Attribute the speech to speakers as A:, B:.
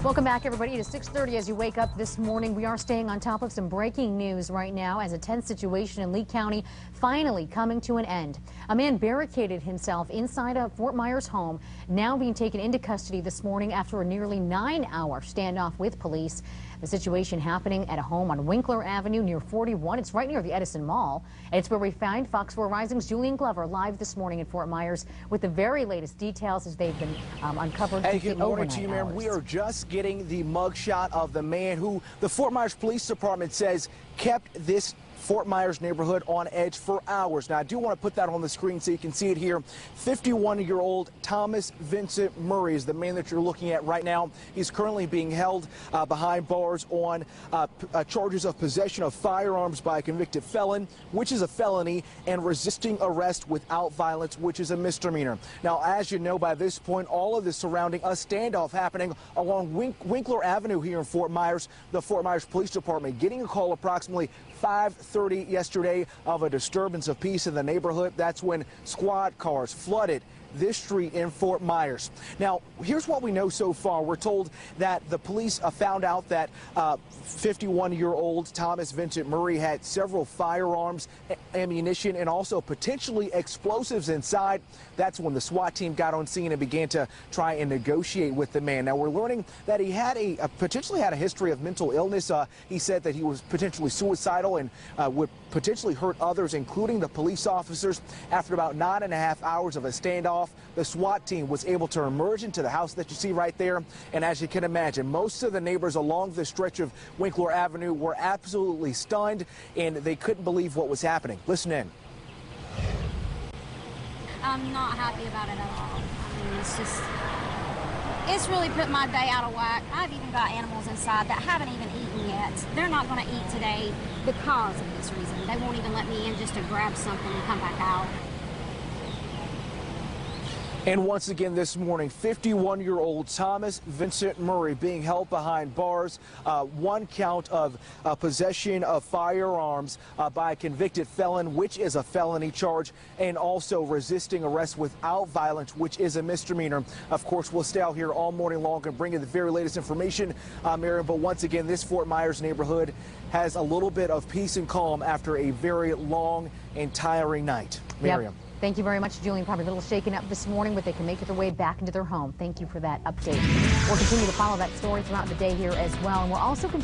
A: Welcome back, everybody. It is 6:30 as you wake up this morning. We are staying on top of some breaking news right now as a tense situation in Lee County finally coming to an end. A man barricaded himself inside a Fort Myers home, now being taken into custody this morning after a nearly 9-hour standoff with police. The situation happening at a home on Winkler Avenue near 41. It's right near the Edison Mall. It's where we find Fox 4 Rising's Julian Glover live this morning in Fort Myers with the very latest details as they've been uncovered.
B: Hey, good morning to you, ma'am. We are just getting the mugshot of the man who the Fort Myers Police Department says kept this Fort Myers neighborhood on edge for hours. Now, I do want to put that on the screen so you can see it here. 51-year-old Thomas Vincent Murray is the man that you're looking at right now. He's currently being held behind bars on charges of possession of firearms by a convicted felon, which is a felony, and resisting arrest without violence, which is a misdemeanor. Now, as you know by this point, all of this surrounding a standoff happening along Winkler Avenue here in Fort Myers. The Fort Myers Police Department getting a call approximately 5:30 yesterday of a disturbance of peace in the neighborhood. That's when squad cars flooded this street in Fort Myers. Now, here's what we know so far. We're told that the police found out that 51-year-old Thomas Vincent Murray had several firearms, ammunition, and also potentially explosives inside. That's when the SWAT team got on scene and began to try and negotiate with the man. Now, we're learning that he had potentially had a history of mental illness. He said that he was potentially suicidal and would potentially hurt others, including the police officers. After about 9.5 hours of a standoff, the SWAT team was able to emerge into the house that you see right there. And as you can imagine, most of the neighbors along the stretch of Winkler Avenue were absolutely stunned, and they couldn't believe what was happening. Listen in.
C: I'm not happy about it at all. I mean, it's really put my day out of whack. I've even got animals inside that haven't even eaten yet. They're not going to eat today because of this reason. They won't even let me in just to grab something and come back out.
B: And once again this morning, 51-year-old Thomas Vincent Murray being held behind bars, one count of possession of firearms by a convicted felon, which is a felony charge, and also resisting arrest without violence, which is a misdemeanor. Of course, we'll stay out here all morning long and bring you the very latest information, Miriam. But once again, this Fort Myers neighborhood has a little bit of peace and calm after a very long and tiring night. Miriam.
A: Yep. Thank you very much, Julian. Probably a little shaken up this morning, but they can make their way back into their home. Thank you for that update. We'll continue to follow that story throughout the day here as well. And we'll also continue